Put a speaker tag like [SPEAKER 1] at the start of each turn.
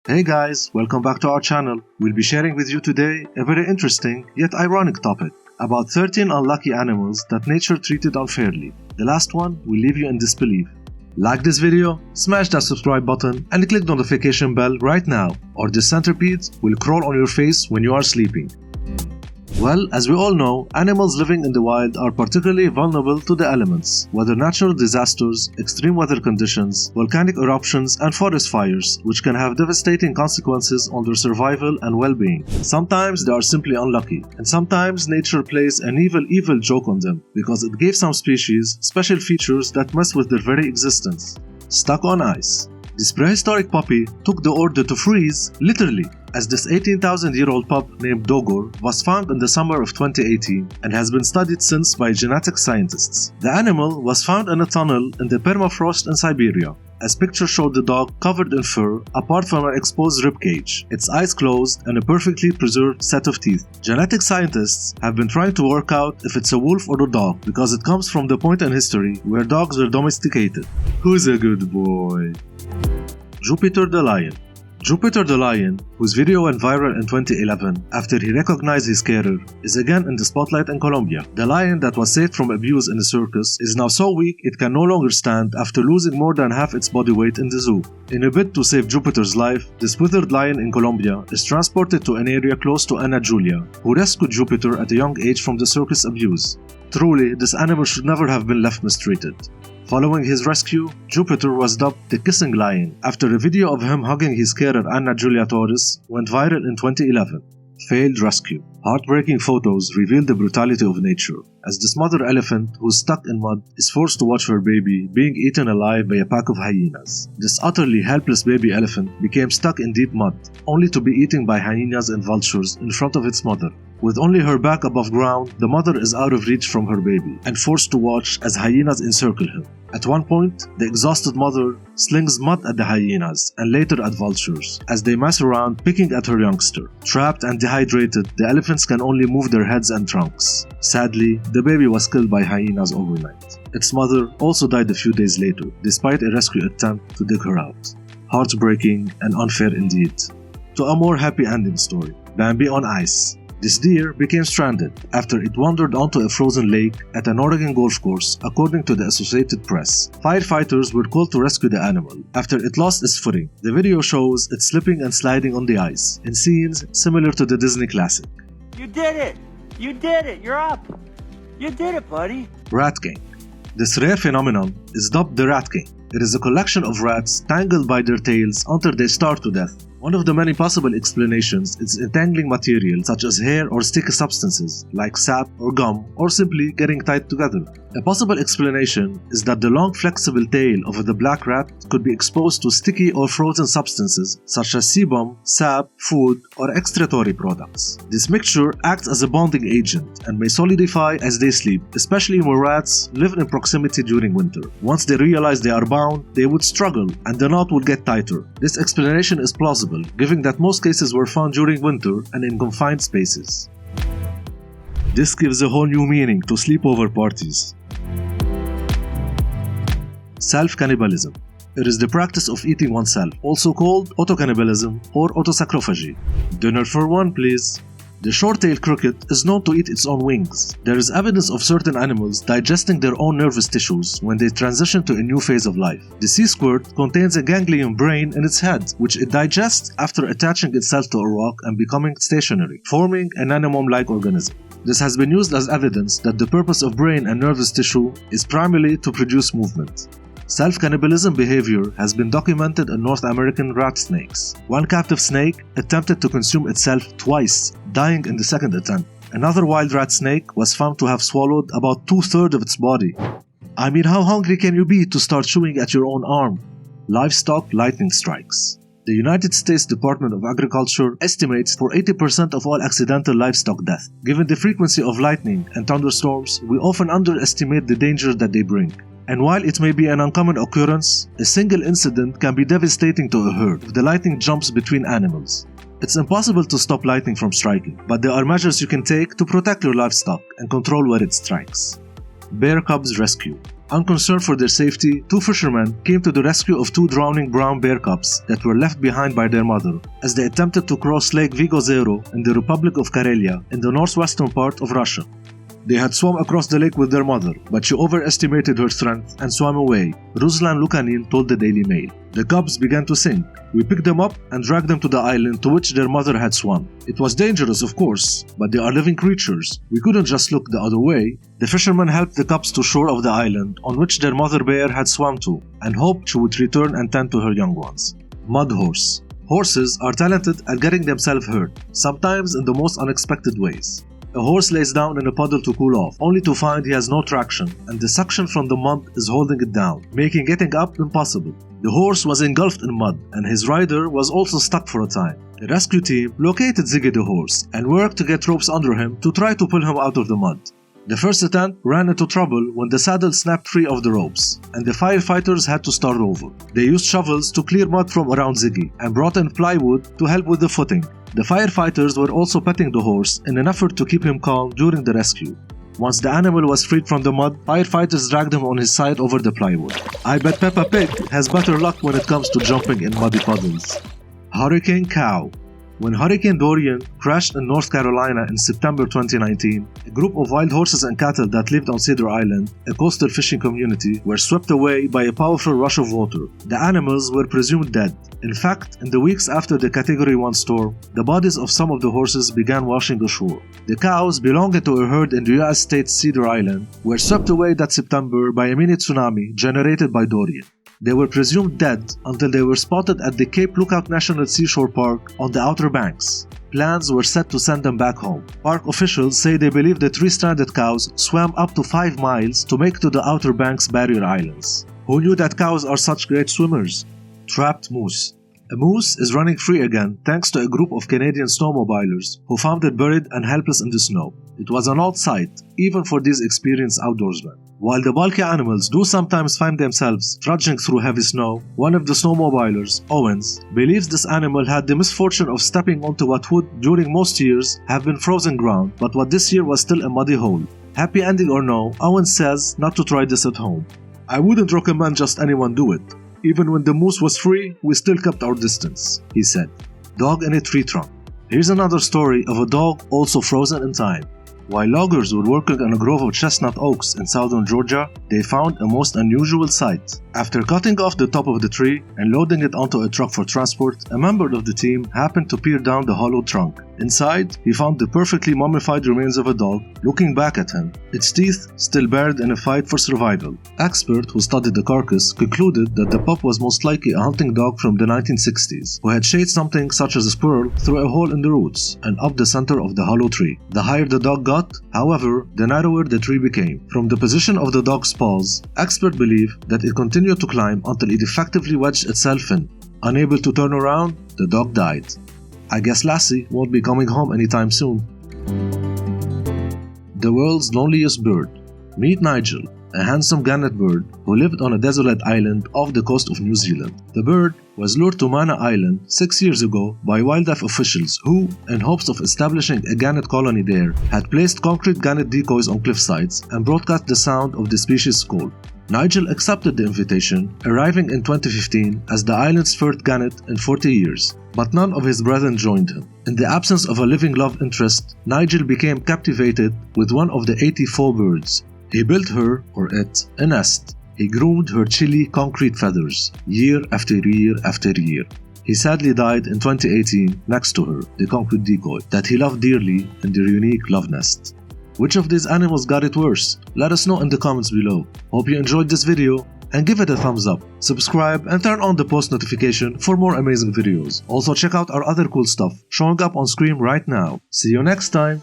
[SPEAKER 1] Hey guys, welcome back to our channel. We'll be sharing with you today a very interesting yet ironic topic about 13 unlucky animals that nature treated unfairly. The last one will leave you in disbelief. Like this video, smash that subscribe button and click the notification bell right now, or the centipede will crawl on your face when you are sleeping. Well, as we all know, animals living in the wild are particularly vulnerable to the elements, whether natural disasters, extreme weather conditions, volcanic eruptions, and forest fires, which can have devastating consequences on their survival and well-being. Sometimes they are simply unlucky, and sometimes nature plays an evil joke on them, because it gave some species special features that mess with their very existence. Stuck on ice. This prehistoric puppy took the order to freeze, literally, as this 18,000-year-old pup named Dogor was found in the summer of 2018 and has been studied since by genetic scientists. The animal was found in a tunnel in the permafrost in Siberia. As pictures showed the dog covered in fur, apart from an exposed ribcage, its eyes closed, and a perfectly preserved set of teeth. Genetic scientists have been trying to work out if it's a wolf or a dog, because it comes from the point in history where dogs were domesticated. Who's a good boy? Jupiter the lion. Jupiter the lion, whose video went viral in 2011 after he recognized his carer, is again in the spotlight in Colombia. The lion that was saved from abuse in a circus is now so weak it can no longer stand after losing more than half its body weight in the zoo. In a bid to save Jupiter's life, this withered lion in Colombia is transported to an area close to Ana Julia, who rescued Jupiter at a young age from the circus abuse. Truly, this animal should never have been left mistreated. Following his rescue, Jupiter was dubbed the Kissing Lion after a video of him hugging his carer Ana Julia Torres went viral in 2011. Failed rescue. Heartbreaking photos reveal the brutality of nature, as this mother elephant, who's stuck in mud, is forced to watch her baby being eaten alive by a pack of hyenas. This utterly helpless baby elephant became stuck in deep mud, only to be eaten by hyenas and vultures in front of its mother. With only her back above ground, the mother is out of reach from her baby and forced to watch as hyenas encircle him. At one point, the exhausted mother slings mud at the hyenas and later at vultures as they mess around picking at her youngster. Trapped and dehydrated, the elephants can only move their heads and trunks. Sadly, the baby was killed by hyenas overnight. Its mother also died a few days later, despite a rescue attempt to dig her out. Heartbreaking and unfair indeed. To a more happy ending story, Bambi on ice. This deer became stranded after it wandered onto a frozen lake at an Oregon golf course, according to the Associated Press. Firefighters were called to rescue the animal after it lost its footing. The video shows it slipping and sliding on the ice, in scenes similar to the Disney classic.
[SPEAKER 2] You did it! You did it! You're up! You did it, buddy!
[SPEAKER 1] Rat King. This rare phenomenon is dubbed the Rat King. It is a collection of rats tangled by their tails until they starve to death. One of the many possible explanations is entangling material such as hair or sticky substances like sap or gum, or simply getting tied together. A possible explanation is that the long flexible tail of the black rat could be exposed to sticky or frozen substances such as sebum, sap, food, or excretory products. This mixture acts as a bonding agent and may solidify as they sleep, especially when rats live in proximity during winter. Once they realize they are bound, they would struggle and the knot would get tighter. This explanation is plausible, given that most cases were found during winter and in confined spaces. This gives a whole new meaning to sleepover parties. Self-cannibalism. It is the practice of eating oneself, also called autocannibalism or autosacrophagy. Dinner for one, please. The short-tailed cricket is known to eat its own wings. There is evidence of certain animals digesting their own nervous tissues when they transition to a new phase of life. The sea squirt contains a ganglion brain in its head, which it digests after attaching itself to a rock and becoming stationary, forming an anemone-like organism. This has been used as evidence that the purpose of brain and nervous tissue is primarily to produce movement. Self-cannibalism behavior has been documented in North American rat snakes. One captive snake attempted to consume itself twice, dying in the second attempt. Another wild rat snake was found to have swallowed about 2/3 of its body. I mean, how hungry can you be to start chewing at your own arm? Livestock lightning strikes. The United States Department of Agriculture estimates for 80% of all accidental livestock death. Given the frequency of lightning and thunderstorms, we often underestimate the danger that they bring. And while it may be an uncommon occurrence, a single incident can be devastating to a herd if the lightning jumps between animals. It's impossible to stop lightning from striking, but there are measures you can take to protect your livestock and control where it strikes. Bear cubs rescue. Unconcerned for their safety, two fishermen came to the rescue of two drowning brown bear cubs that were left behind by their mother as they attempted to cross Lake Vigozero in the Republic of Karelia in the northwestern part of Russia. They had swum across the lake with their mother, but she overestimated her strength and swam away, Ruslan Lukanin told the Daily Mail. The cubs began to sink. We picked them up and dragged them to the island to which their mother had swum. It was dangerous, of course, but they are living creatures. We couldn't just look the other way. The fishermen helped the cubs to shore of the island on which their mother bear had swum to and hoped she would return and tend to her young ones. Mud horse. Horses are talented at getting themselves hurt, sometimes in the most unexpected ways. A horse lays down in a puddle to cool off, only to find he has no traction and the suction from the mud is holding it down, making getting up impossible. The horse was engulfed in mud and his rider was also stuck for a time. The rescue team located Ziggy the horse and worked to get ropes under him to try to pull him out of the mud. The first attempt ran into trouble when the saddle snapped free of the ropes, and the firefighters had to start over. They used shovels to clear mud from around Ziggy and brought in plywood to help with the footing. The firefighters were also petting the horse in an effort to keep him calm during the rescue. Once the animal was freed from the mud, firefighters dragged him on his side over the plywood. I bet Peppa Pig has better luck when it comes to jumping in muddy puddles. Hurricane Cow. When Hurricane Dorian crashed in North Carolina in September 2019, a group of wild horses and cattle that lived on Cedar Island, a coastal fishing community, were swept away by a powerful rush of water. The animals were presumed dead. In fact, in the weeks after the Category 1 storm, the bodies of some of the horses began washing ashore. The cows belonging to a herd in the US state Cedar Island were swept away that September by a mini tsunami generated by Dorian. They were presumed dead until they were spotted at the Cape Lookout National Seashore Park on the Outer Banks. Plans were set to send them back home. Park officials say they believe the three stranded cows swam up to 5 miles to make to the Outer Banks barrier islands. Who knew that cows are such great swimmers? Trapped moose. A moose is running free again thanks to a group of Canadian snowmobilers who found it buried and helpless in the snow. It was an odd sight, even for these experienced outdoorsmen. While the bulky animals do sometimes find themselves trudging through heavy snow, one of the snowmobilers, Owens, believes this animal had the misfortune of stepping onto what would, during most years, have been frozen ground, but what this year was still a muddy hole. Happy ending or no, Owens says not to try this at home. I wouldn't recommend just anyone do it. Even when the moose was free, we still kept our distance, he said. Dog in a tree trunk. Here's another story of a dog also frozen in time. While loggers were working on a grove of chestnut oaks in southern Georgia, they found a most unusual sight. After cutting off the top of the tree and loading it onto a truck for transport, a member of the team happened to peer down the hollow trunk. Inside, he found the perfectly mummified remains of a dog looking back at him, its teeth still bared in a fight for survival. Experts who studied the carcass concluded that the pup was most likely a hunting dog from the 1960s, who had chased something such as a squirrel through a hole in the roots and up the center of the hollow tree. The higher the dog got, however, the narrower the tree became. From the position of the dog's paws, experts believe that it continued to climb until it effectively wedged itself in. Unable to turn around, the dog died. I guess Lassie won't be coming home anytime soon. The world's loneliest bird. Meet Nigel, a handsome gannet bird who lived on a desolate island off the coast of New Zealand. The bird was lured to Mana Island 6 years ago by wildlife officials who, in hopes of establishing a gannet colony there, had placed concrete gannet decoys on cliff sides and broadcast the sound of the species' call. Nigel accepted the invitation, arriving in 2015 as the island's first gannet in 40 years, but none of his brethren joined him. In the absence of a living love interest, Nigel became captivated with one of the 84 birds. He built her, or it, a nest. He groomed her chilly concrete feathers, year after year after year. He sadly died in 2018 next to her, the concrete decoy, that he loved dearly in their unique love nest. Which of these animals got it worse? Let us know in the comments below. Hope you enjoyed this video and give it a thumbs up. Subscribe and turn on the post notification for more amazing videos. Also check out our other cool stuff showing up on screen right now. See you next time.